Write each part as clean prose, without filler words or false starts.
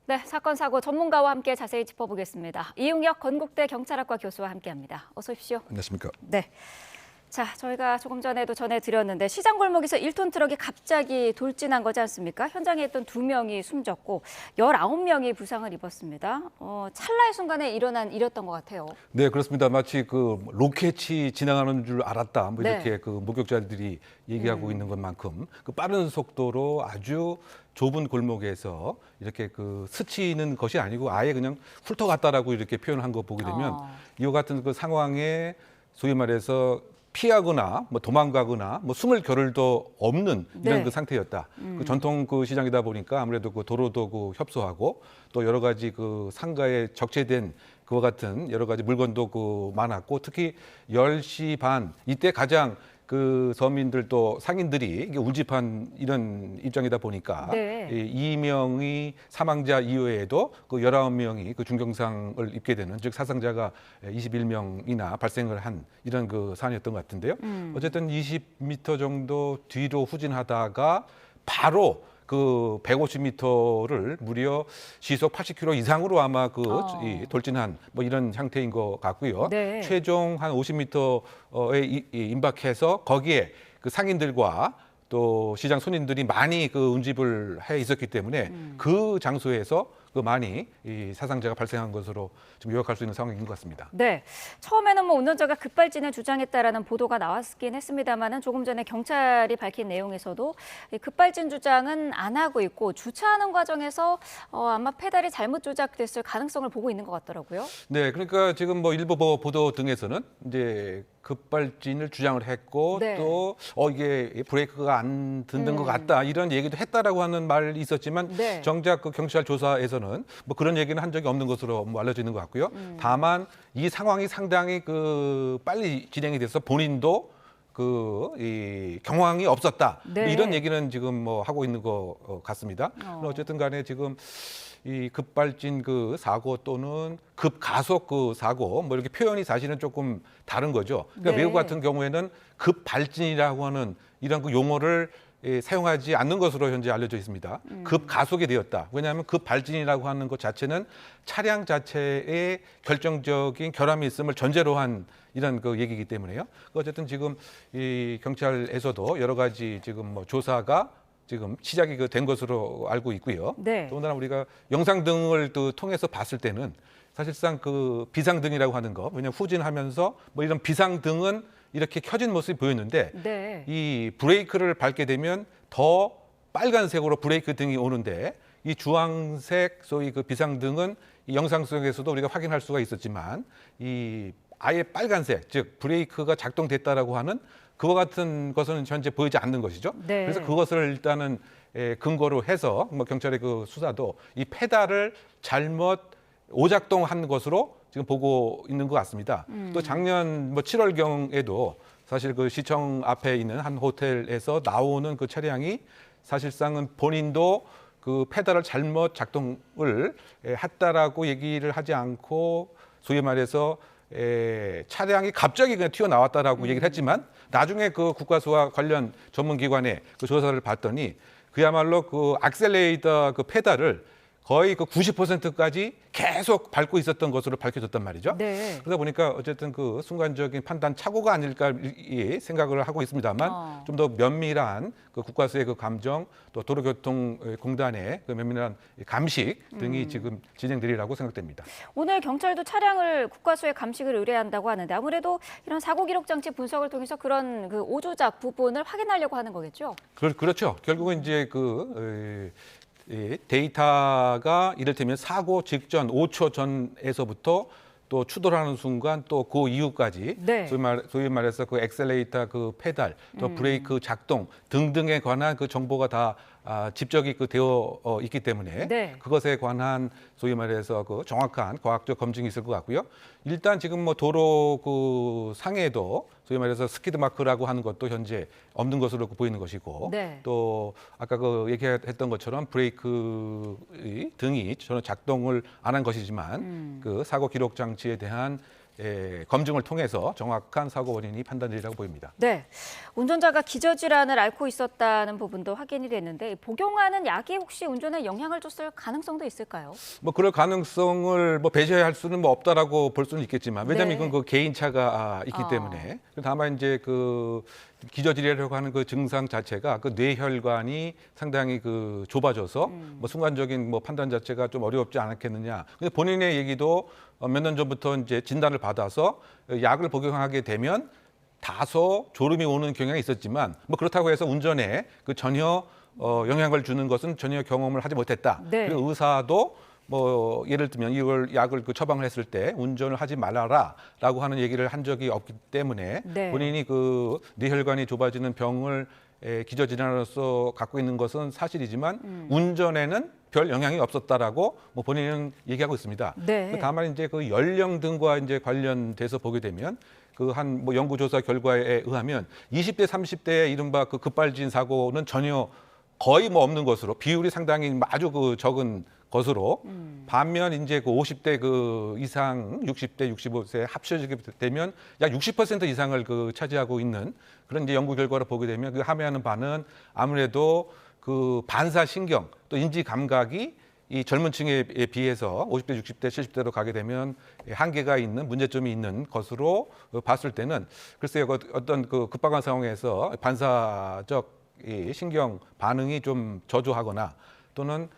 네, 사건 사고 전문가와 함께 자세히 짚어보겠습니다. 이웅혁 건국대 경찰학과 교수와 함께합니다. 어서 오십시오. 안녕하십니까. 네. 자, 저희가 조금 전에도 전해드렸는데 시장 골목에서 1톤 트럭이 갑자기 돌진한 거지 않습니까? 현장에 있던 2명이 숨졌고 19명이 부상을 입었습니다. 찰나의 순간에 일이었던 것 같아요. 네, 그렇습니다. 마치 그 로켓이 지나가는 줄 알았다. 뭐 이렇게 네. 그 목격자들이 얘기하고 있는 것만큼 그 빠른 속도로 아주 좁은 골목에서 이렇게 그 스치는 것이 아니고 아예 그냥 훑어갔다라고 이렇게 표현한 거 보게 되면 이와 같은 그 상황에 소위 말해서 피하거나 뭐 도망가거나 뭐 숨을 겨를도 없는 이런 네. 그 상태였다. 그 전통 그 시장이다 보니까 아무래도 그 도로도 그 협소하고 또 여러 가지 그 상가에 적재된 그와 같은 여러 가지 물건도 그 많았고 특히 10시 반 이때 가장 그 서민들도 상인들이 이게 운집한 이런 입장이다 보니까 네. 이 2명이 사망자 이외에도 그 19명이 그 중경상을 입게 되는 즉 사상자가 21명이나 발생을 한 이런 그 사안이었던 것 같은데요. 어쨌든 20m 정도 뒤로 후진하다가 바로 그 150m를 무려 시속 80km 이상으로 아마 그 이 돌진한 뭐 이런 형태인 것 같고요. 네. 최종 한 50m에 임박해서 거기에 그 상인들과 또 시장 손님들이 많이 그 운집을 해 있었기 때문에 그 장소에서 그 많이 이 사상자가 발생한 것으로 좀 요약할 수 있는 상황인 것 같습니다. 네, 처음에는 뭐 운전자가 급발진을 주장했다라는 보도가 나왔긴 했습니다만은 조금 전에 경찰이 밝힌 내용에서도 이 급발진 주장은 안 하고 있고 주차하는 과정에서 아마 페달이 잘못 조작됐을 가능성을 보고 있는 것 같더라고요. 네, 그러니까 지금 뭐 일부 보도 등에서는 이제 급발진을 주장을 했고 네. 또 이게 브레이크가 안 듣는 것 같다 이런 얘기도 했다라고 하는 말이 있었지만 네. 정작 그 경찰 조사에서는 뭐 그런 얘기는 한 적이 없는 것으로 뭐 알려져 있는 것 같고요. 다만 이 상황이 상당히 그 빨리 진행이 돼서 본인도 이 경황이 없었다 네. 이런 얘기는 지금 뭐 하고 있는 것 같습니다. 어쨌든 간에 지금 이 급발진 그 사고 또는 급가속 그 사고 뭐 이렇게 표현이 사실은 조금 다른 거죠. 그러니까 네. 외국 같은 경우에는 급발진이라고 하는 이런 그 용어를 사용하지 않는 것으로 현재 알려져 있습니다. 급가속이 되었다. 왜냐하면 급발진이라고 하는 것 자체는 차량 자체에 결정적인 결함이 있음을 전제로 한 이런 그 얘기이기 때문에요. 어쨌든 지금 이 경찰에서도 여러 가지 지금 뭐 조사가 지금 시작이 된 것으로 알고 있고요. 네. 더군다나 우리가 영상 등을 또 통해서 봤을 때는 사실상 그 비상등이라고 하는 거, 왜냐하면 후진하면서 뭐 이런 비상등은 이렇게 켜진 모습이 보였는데 네. 이 브레이크를 밟게 되면 더 빨간색으로 브레이크 등이 오는데 이 주황색 소위 그 비상등은 이 영상 속에서도 우리가 확인할 수가 있었지만 이 아예 빨간색, 즉 브레이크가 작동됐다라고 하는 그와 같은 것은 현재 보이지 않는 것이죠. 네. 그래서 그것을 일단은 근거로 해서 뭐 경찰의 그 수사도 이 페달을 잘못 오작동한 것으로 지금 보고 있는 것 같습니다. 또 작년 뭐 7월경에도 사실 그 시청 앞에 있는 한 호텔에서 나오는 그 차량이 사실상은 본인도 그 페달을 잘못 작동을 했다라고 얘기를 하지 않고 소위 말해서 차량이 갑자기 그냥 튀어나왔다라고 얘기를 했지만 나중에 그 국가수와 관련 전문기관의 그 조사를 봤더니 그야말로 그 액셀레이터 그 페달을 거의 그 90%까지 계속 밟고 있었던 것으로 밝혀졌단 말이죠. 네. 그러다 보니까 어쨌든 그 순간적인 판단 착오가 아닐까 생각을 하고 있습니다만 좀 더 면밀한 그 국가수의 그 감정 또 도로교통공단의 그 면밀한 감식 등이 지금 진행되리라고 생각됩니다. 오늘 경찰도 차량을 국과수에 감식을 의뢰한다고 하는데 아무래도 이런 사고 기록 장치 분석을 통해서 그런 그 오조작 부분을 확인하려고 하는 거겠죠? 그렇죠. 결국은 이제 이 데이터가 이를테면 사고 직전 5초 전에서부터 또 추돌하는 순간 또 그 이후까지 네. 소위 말해서 그 엑셀레이터 그 페달 또 브레이크 작동 등등에 관한 그 정보가 다 집적이 되어 있기 때문에 네. 그것에 관한 소위 말해서 그 정확한 과학적 검증이 있을 것 같고요. 일단 지금 뭐 도로 그 상에도 소위 말해서 스키드 마크라고 하는 것도 현재 없는 것으로 보이는 것이고 네. 또 아까 그 얘기했던 것처럼 브레이크 등이 저는 작동을 안 한 것이지만 그 사고 기록 장치에 대한 검증을 통해서 정확한 사고 원인이 판단되리라고 보입니다. 네, 운전자가 기저질환을 앓고 있었다는 부분도 확인이 됐는데 복용하는 약이 혹시 운전에 영향을 줬을 가능성도 있을까요? 뭐 그럴 가능성을 뭐 배제할 수는 뭐 없다라고 볼 수는 있겠지만 왜냐하면 네. 이건 그 개인차가 있기 때문에 다만 이제 그 기저질이라고 하는 그 증상 자체가 그 뇌혈관이 상당히 그 좁아져서 뭐 순간적인 뭐 판단 자체가 좀 어렵지 않았겠느냐. 근데 본인의 얘기도 몇 년 전부터 이제 진단을 받아서 약을 복용하게 되면 다소 졸음이 오는 경향이 있었지만 뭐 그렇다고 해서 운전에 그 전혀 영향을 주는 것은 전혀 경험을 하지 못했다. 네. 그리고 의사도 뭐 예를 들면 이걸 약을 그 처방을 했을 때 운전을 하지 말아라라고 하는 얘기를 한 적이 없기 때문에 네. 본인이 그 뇌혈관이 좁아지는 병을 기저질환으로서 갖고 있는 것은 사실이지만 운전에는 별 영향이 없었다라고 뭐 본인은 얘기하고 있습니다. 네. 다만 이제 그 연령 등과 이제 관련돼서 보게 되면 그 한 뭐 연구조사 결과에 의하면 20대, 30대의 이른바 그 급발진 사고는 전혀 거의 뭐 없는 것으로 비율이 상당히 아주 그 적은 것으로 반면 이제 그 50대 그 이상 60대, 65세 합쳐지게 되면 약 60% 이상을 그 차지하고 있는 그런 이제 연구 결과를 보게 되면 그 함의하는 바는 아무래도 그 반사신경 또 인지 감각이 이 젊은 층에 비해서 50대, 60대, 70대로 가게 되면 한계가 있는 문제점이 있는 것으로 봤을 때는 글쎄요 어떤 그 급박한 상황에서 반사적 이 신경 반응이 좀 저조하거나 또는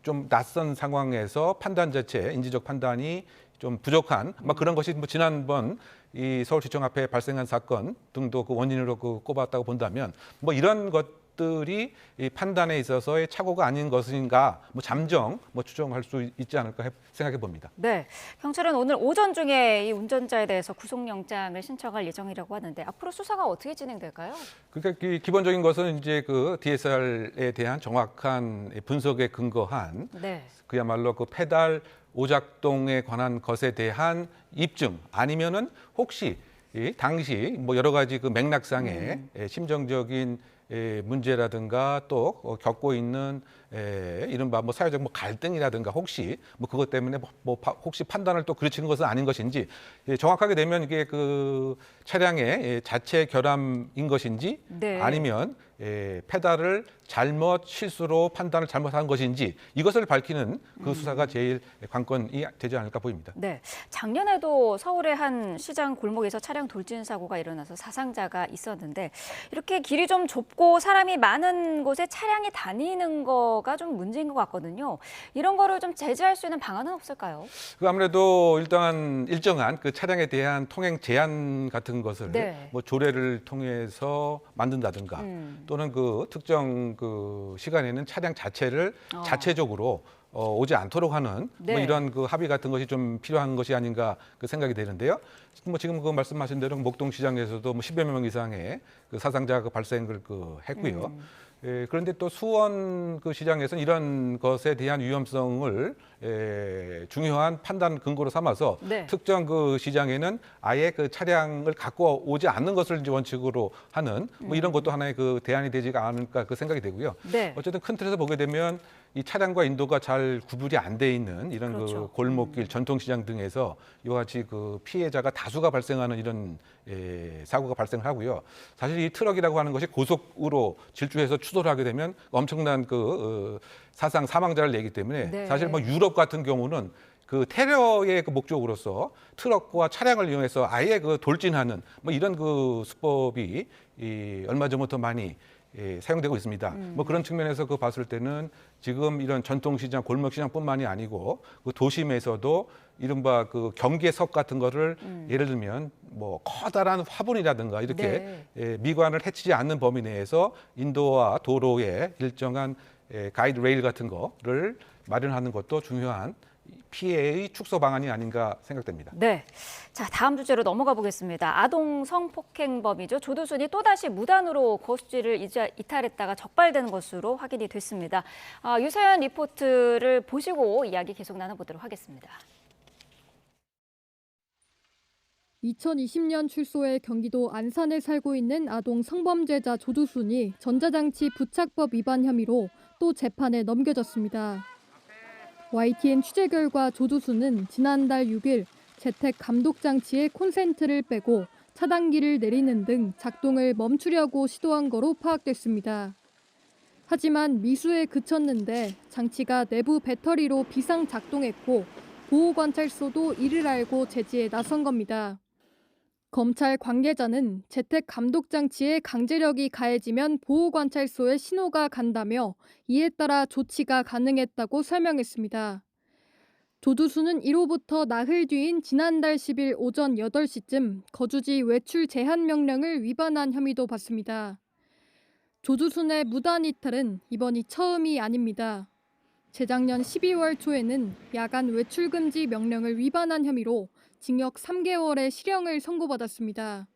좀 낯선 상황에서 판단 자체, 인지적 판단이 좀 부족한 막 그런 것이 뭐 지난번 이 서울시청 앞에 발생한 사건 등도 그 원인으로 그 꼽았다고 본다면 뭐 이런 것들이 이 판단에 있어서의 착오가 아닌 것인가 뭐 잠정 뭐 추정할 수 있지 않을까 생각해 봅니다. 네, 경찰은 오늘 오전 중에 이 운전자에 대해서 구속영장을 신청할 예정이라고 하는데 앞으로 수사가 어떻게 진행될까요? 그러니까 기본적인 것은 이제 그 DSR에 대한 정확한 분석에 근거한 네. 그야말로 그 페달 오작동에 관한 것에 대한 입증 아니면은 혹시 이 당시 뭐 여러 가지 그 맥락상의 심정적인 문제라든가 또 겪고 있는 이른바 뭐 사회적 뭐 갈등이라든가 혹시 뭐 그것 때문에 혹시 판단을 또 그르친 것은 아닌 것인지 정확하게 되면 이게 그 차량의 자체 결함인 것인지 네. 아니면 페달을 잘못 실수로 판단을 잘못한 것인지 이것을 밝히는 그 수사가 제일 관건이 되지 않을까 보입니다. 네, 작년에도 서울의 한 시장 골목에서 차량 돌진 사고가 일어나서 사상자가 있었는데 이렇게 길이 좀 좁고 사람이 많은 곳에 차량이 다니는 거가 좀 문제인 것 같거든요. 이런 거를 좀 제재할 수 있는 방안은 없을까요? 그 아무래도 일정한 그 차량에 대한 통행 제한 같은 것을 네. 뭐 조례를 통해서 만든다든가 또는 그 특정 그 시간에는 차량 자체를 자체적으로 오지 않도록 하는 네. 뭐 이런 그 합의 같은 것이 좀 필요한 것이 아닌가 그 생각이 되는데요. 뭐 지금 그 말씀하신 대로 목동시장에서도 뭐 10여 명 이상의 그 사상자가 발생을 그 했고요. 그런데 또 수원 그 시장에서는 이런 것에 대한 위험성을 중요한 판단 근거로 삼아서 네. 특정 그 시장에는 아예 그 차량을 갖고 오지 않는 것을 이제 원칙으로 하는 뭐 이런 것도 하나의 그 대안이 되지가 않을까 그 생각이 되고요. 네. 어쨌든 큰 틀에서 보게 되면 이 차량과 인도가 잘 구분이 안 돼 있는 이런 그렇죠. 그 골목길, 전통시장 등에서 이와 같이 그 피해자가 다수가 발생하는 이런 사고가 발생을 하고요. 사실 이 트럭이라고 하는 것이 고속으로 질주해서 추돌을 하게 되면 엄청난 그 사망자를 내기 때문에 네. 사실 뭐 유럽 같은 경우는 그 테러의 그 목적으로서 트럭과 차량을 이용해서 아예 그 돌진하는 뭐 이런 그 수법이 얼마 전부터 많이 사용되고 있습니다. 뭐 그런 측면에서 그 봤을 때는 지금 이런 전통시장, 골목시장뿐만이 아니고 그 도심에서도 이른바 그 경계석 같은 거를 예를 들면 뭐 커다란 화분이라든가 이렇게 미관을 해치지 않는 범위 내에서 인도와 도로에 일정한 가이드 레일 같은 거를 마련하는 것도 중요한 피해의 축소 방안이 아닌가 생각됩니다. 네. 자, 다음 주제로 넘어가 보겠습니다. 아동 성폭행범이죠. 조두순이 또다시 무단으로 거수지를 이탈했다가 적발되는 것으로 확인이 됐습니다. 유서연 리포트를 보시고 이야기 계속 나눠보도록 하겠습니다. 2020년 출소해 경기도 안산에 살고 있는 아동 성범죄자 조두순이 전자장치 부착법 위반 혐의로 또 재판에 넘겨졌습니다. YTN 취재 결과 조두순은 지난달 6일 재택 감독 장치의 콘센트를 빼고 차단기를 내리는 등 작동을 멈추려고 시도한 거로 파악됐습니다. 하지만 미수에 그쳤는데 장치가 내부 배터리로 비상 작동했고 보호관찰소도 이를 알고 제지에 나선 겁니다. 검찰 관계자는 재택 감독 장치에 강제력이 가해지면 보호관찰소에 신호가 간다며 이에 따라 조치가 가능했다고 설명했습니다. 조두수는 이로부터 나흘 뒤인 지난달 10일 오전 8시쯤 거주지 외출 제한 명령을 위반한 혐의도 받습니다. 조두순의 무단 이탈은 이번이 처음이 아닙니다. 재작년 12월 초에는 야간 외출 금지 명령을 위반한 혐의로 징역 3개월의 실형을 선고받았습니다.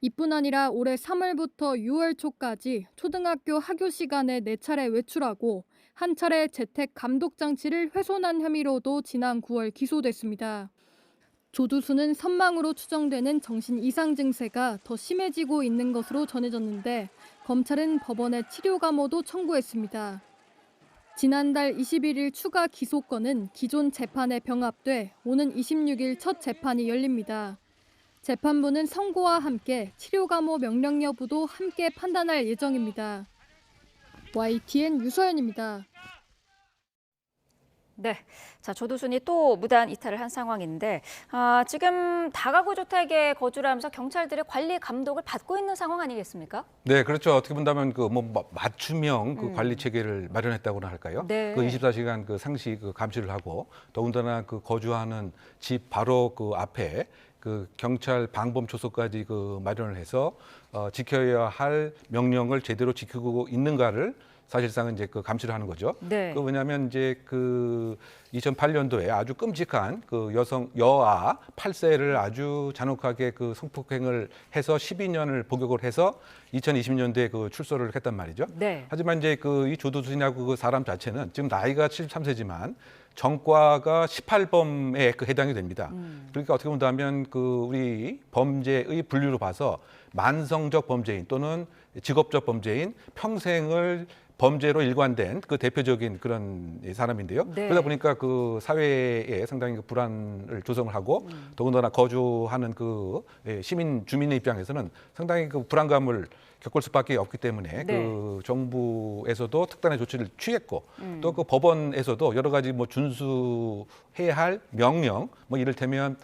이뿐 아니라 올해 3월부터 6월 초까지 초등학교 학교 시간에 4차례 외출하고 한 차례 재택 감독 장치를 훼손한 혐의로도 지난 9월 기소됐습니다. 조두수는 선망으로 추정되는 정신 이상 증세가 더 심해지고 있는 것으로 전해졌는데 검찰은 법원에 치료 감호도 청구했습니다. 지난달 21일 추가 기소건은 기존 재판에 병합돼 오는 26일 첫 재판이 열립니다. 재판부는 선고와 함께 치료 감호 명령 여부도 함께 판단할 예정입니다. YTN 유서연입니다. 네, 자 조두순이 또 무단 이탈을 한 상황인데 지금 다가구 주택에 거주를 하면서 경찰들의 관리 감독을 받고 있는 상황 아니겠습니까? 네, 그렇죠. 어떻게 본다면 그 뭐 맞춤형 그 관리 체계를 마련했다고나 할까요? 네. 그 24시간 그 상시 그 감시를 하고 더군다나 그 거주하는 집 바로 그 앞에 그 경찰 방범 초소까지 그 마련을 해서 지켜야 할 명령을 제대로 지키고 있는가를 사실상은 이제 그 감시를 하는 거죠. 네. 그 왜냐하면 이제 그 2008년도에 아주 끔찍한 그 여아 8세를 아주 잔혹하게 그 성폭행을 해서 12년을 복역을 해서 2020년도에 그 출소를 했단 말이죠. 네. 하지만 이제 그 이 조두순이라고 그 사람 자체는 지금 나이가 73세지만 전과가 18범에 그 해당이 됩니다. 그러니까 어떻게 본다면 그 우리 범죄의 분류로 봐서 만성적 범죄인 또는 직업적 범죄인 평생을 범죄로 일관된 그 대표적인 그런 사람인데요. 네. 그러다 보니까 그 사회에 상당히 그 불안을 조성을 하고 더군다나 거주하는 그 시민 주민의 입장에서는 상당히 그 불안감을 겪을 수밖에 없기 때문에 네. 그 정부에서도 특단의 조치를 취했고 또 그 법원에서도 여러 가지 뭐 준수해야 할 명령 뭐 이를테면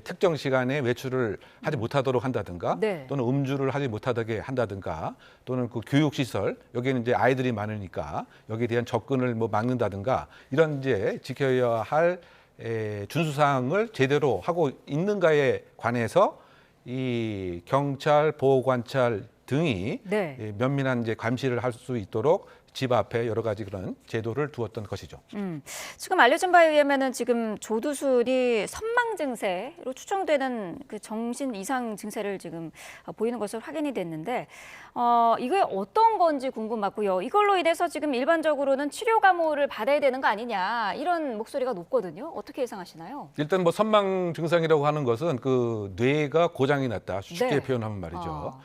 특정 시간에 외출을 하지 못하도록 한다든가 네. 또는 음주를 하지 못하게 한다든가 또는 그 교육시설 여기에는 이제 아이들이 많으니까 여기에 대한 접근을 뭐 막는다든가 이런 이제 지켜야 할 준수사항을 제대로 하고 있는가에 관해서 이 경찰, 보호관찰 등이 네. 면밀한 이제 감시를 할 수 있도록 집 앞에 여러 가지 그런 제도를 두었던 것이죠. 지금 알려진 바에 의하면은 지금 조두순이 선망 증세로 추정되는 그 정신 이상 증세를 지금 보이는 것으로 확인이 됐는데 이게 어떤 건지 궁금하고요. 이걸로 인해서 지금 일반적으로는 치료 감호를 받아야 되는 거 아니냐 이런 목소리가 높거든요. 어떻게 예상하시나요? 일단 뭐 선망 증상이라고 하는 것은 그 뇌가 고장이 났다 쉽게 네. 표현하면 말이죠.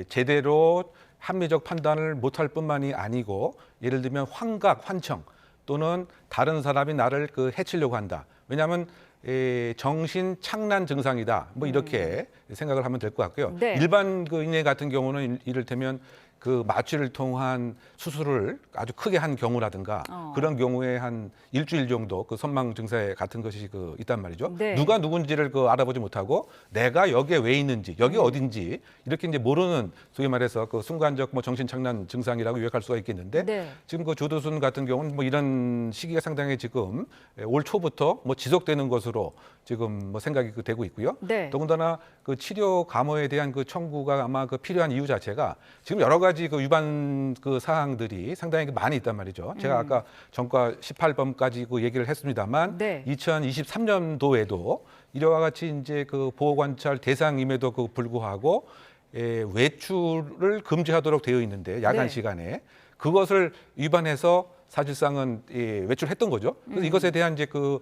제대로 합리적 판단을 못할 뿐만이 아니고 예를 들면 환각, 환청 또는 다른 사람이 나를 그 해치려고 한다. 왜냐하면 정신 착란 증상이다. 뭐 이렇게 생각을 하면 될 것 같고요. 네. 일반 그 인해 같은 경우는 이를테면 그 마취를 통한 수술을 아주 크게 한 경우라든가 그런 경우에 한 일주일 정도 그 선망 증세 같은 것이 그 있단 말이죠. 네. 누가 누군지를 그 알아보지 못하고 내가 여기에 왜 있는지 여기 어딘지 이렇게 이제 모르는 소위 말해서 그 순간적 뭐 정신착란 증상이라고 요약할 수가 있겠는데 네. 지금 그 조두순 같은 경우는 뭐 이런 시기가 상당히 지금 올 초부터 뭐 지속되는 것으로 지금 뭐 생각이 그 되고 있고요. 네. 더군다나 그 치료 감호에 대한 그 청구가 아마 그 필요한 이유 자체가 지금 여러 가지 그 위반 그 사항들이 상당히 많이 있단 말이죠. 제가 아까 전과 18범까지 그 얘기를 했습니다만 네. 2023년도에도 이와 같이 이제 그 보호관찰 대상임에도 그 불구하고 외출을 금지하도록 되어 있는데 야간 네. 시간에 그것을 위반해서 사실상은 외출했던 거죠. 그래서 이것에 대한 이제 그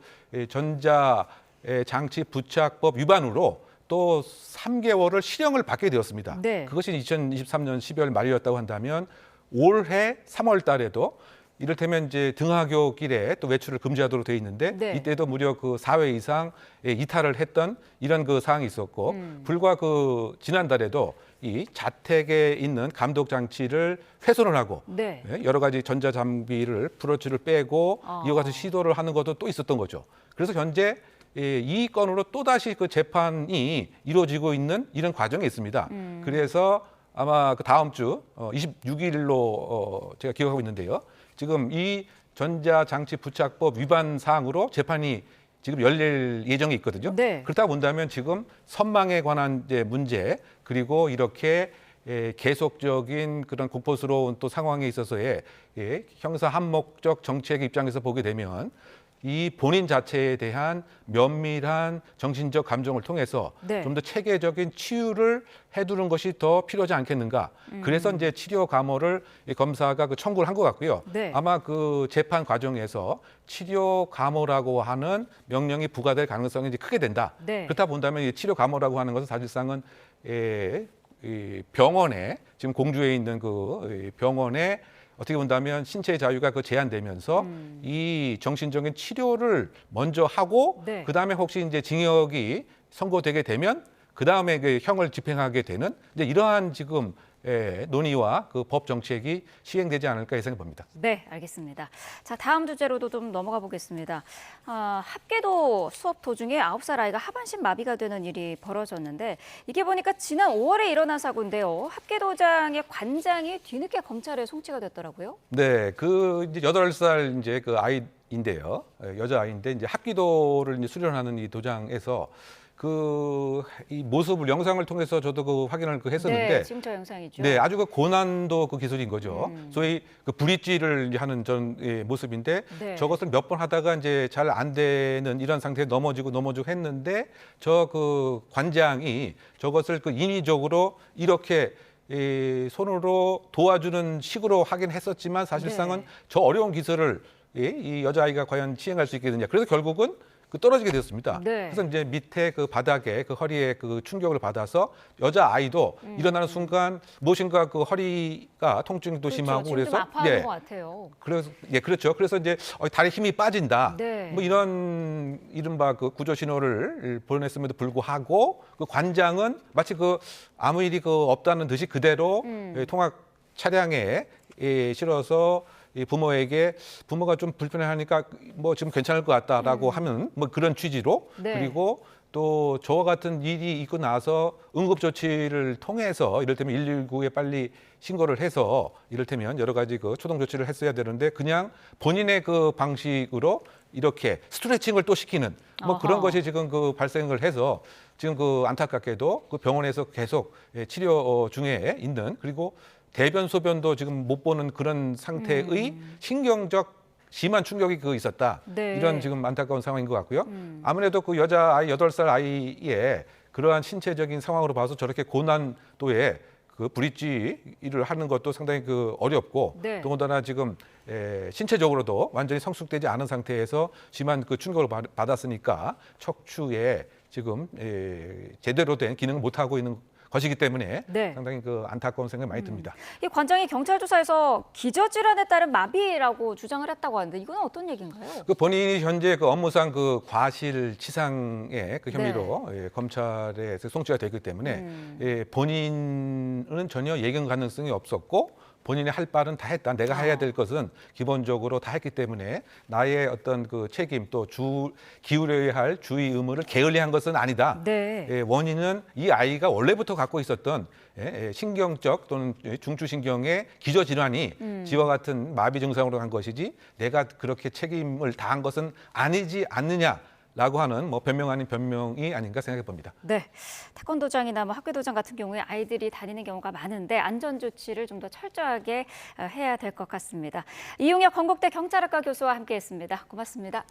전자 장치 부착법 위반으로 또 3개월을 실형을 받게 되었습니다. 네. 그것이 2023년 12월 말이었다고 한다면 올해 3월 달에도 이를테면 이제 등하굣길에 또 외출을 금지하도록 돼 있는데 네. 이때도 무려 그 4회 이상 이탈을 했던 이런 그 사항이 있었고 불과 그 지난달에도 이 자택에 있는 감독 장치를 훼손을 하고 네. 여러 가지 전자 장비를 브로치를 빼고 이와 같은 시도를 하는 것도 또 있었던 거죠. 그래서 현재 이 건으로 또다시 그 재판이 이루어지고 있는 이런 과정이 있습니다. 그래서 아마 그 다음 주 26일로 제가 기억하고 있는데요. 지금 이 전자장치 부착법 위반 사항으로 재판이 지금 열릴 예정이 있거든요. 네. 그렇다 본다면 지금 선망에 관한 이제 문제 그리고 이렇게 계속적인 그런 공포스러운 또 상황에 있어서의 형사 한목적 정책의 입장에서 보게 되면 이 본인 자체에 대한 면밀한 정신적 감정을 통해서 네. 좀 더 체계적인 치유를 해두는 것이 더 필요하지 않겠는가. 그래서 이제 치료 감호를 이 검사가 그 청구를 한 것 같고요. 네. 아마 그 재판 과정에서 치료 감호라고 하는 명령이 부과될 가능성이 이제 크게 된다. 네. 그렇다 본다면 이 치료 감호라고 하는 것은 사실상은 이 병원에 지금 공주에 있는 그 병원에 어떻게 본다면 신체의 자유가 그 제한되면서 이 정신적인 치료를 먼저 하고 네. 그다음에 혹시 이제 징역이 선고되게 되면 그다음에 그 형을 집행하게 되는 이제 이러한 지금 논의와 그 법 정책이 시행되지 않을까 예상해 봅니다. 네, 알겠습니다. 자, 다음 주제로도 좀 넘어가 보겠습니다. 합계도 수업 도중에 9살 아이가 하반신 마비가 되는 일이 벌어졌는데 이게 보니까 지난 5월에 일어난 사고인데요. 합계도장의 관장이 뒤늦게 검찰에 송치가 됐더라고요. 네, 그 이제 8살 이제 그 아이인데요. 여자 아이인데 이제 합기도를 이제 수련하는 이 도장에서 그 이 모습을 영상을 통해서 저도 그 확인을 그 했었는데 네, 지금 저 영상이죠. 네, 아주 그 고난도 그 기술인 거죠. 소위 그 브릿지를 이제 하는 전 모습인데 네. 저것을 몇 번 하다가 이제 잘 안 되는 이런 상태에 넘어지고 했는데 저 그 관장이 저것을 그 인위적으로 이렇게 손으로 도와주는 식으로 하긴 했었지만 사실상은 네. 저 어려운 기술을 이 여자아이가 과연 시행할 수 있겠느냐. 그래서 결국은 그 떨어지게 되었습니다. 네. 그래서 이제 밑에 그 바닥에 그 허리에 그 충격을 받아서 여자 아이도 일어나는 순간 무엇인가 그 허리가 통증도 그렇죠. 심하고 지금 그래서 좀 아파하는 것 같아요. 그래서 그렇죠. 그래서 이제 다리 힘이 빠진다. 네. 뭐 이런 이른바 그 구조 신호를 보냈음에도 불구하고 그 관장은 마치 그 아무 일이 그 없다는 듯이 그대로 통학 차량에 실어서 이 부모가 좀 불편해하니까 뭐 지금 괜찮을 것 같다라고 하면 뭐 그런 취지로 네. 그리고 또 저와 같은 일이 있고 나서 응급조치를 통해서 이를테면 119에 빨리 신고를 해서 이를테면 여러 가지 그 초동 조치를 했어야 되는데 그냥 본인의 그 방식으로 이렇게 스트레칭을 또 시키는 뭐 그런 어허. 것이 지금 그 발생을 해서 지금 그 안타깝게도 그 병원에서 계속 치료 중에 있는 그리고 대변 소변도 지금 못 보는 그런 상태의 신경적 심한 충격이 그 있었다. 네. 이런 지금 안타까운 상황인 것 같고요. 아무래도 그 여자 아이 8살 아이의 그러한 신체적인 상황으로 봐서 저렇게 고난도의 그 브릿지 일을 하는 것도 상당히 그 어렵고 네. 더군다나 지금 신체적으로도 완전히 성숙되지 않은 상태에서 심한 그 충격을 받았으니까 척추에 지금 제대로 된 기능을 못 하고 있는 것이기 때문에 네. 상당히 그 안타까운 생각이 많이 듭니다. 이 관장이 경찰 조사에서 기저질환에 따른 마비라고 주장을 했다고 하는데 이건 어떤 얘기인가요? 그 본인이 현재 그 업무상 그 과실치상의 그 혐의로 검찰에 송치가 되기 때문에 본인은 전혀 예견 가능성이 없었고 본인이 할 바는 다 했다. 내가 해야 될 것은 기본적으로 다 했기 때문에 나의 어떤 그 책임 또 기울여야 할 주의 의무를 게을리한 것은 아니다. 네. 원인은 이 아이가 원래부터 갖고 있었던 신경적 또는 중추신경의 기저질환이 지와 같은 마비 증상으로 간 것이지 내가 그렇게 책임을 다한 것은 아니지 않느냐라고 하는 뭐 변명 아닌 변명이 아닌가 생각해 봅니다. 네, 태권도장이나 뭐 학교도장 같은 경우에 아이들이 다니는 경우가 많은데 안전 조치를 좀 더 철저하게 해야 될 것 같습니다. 이용혁 건국대 경찰학과 교수와 함께했습니다. 고맙습니다.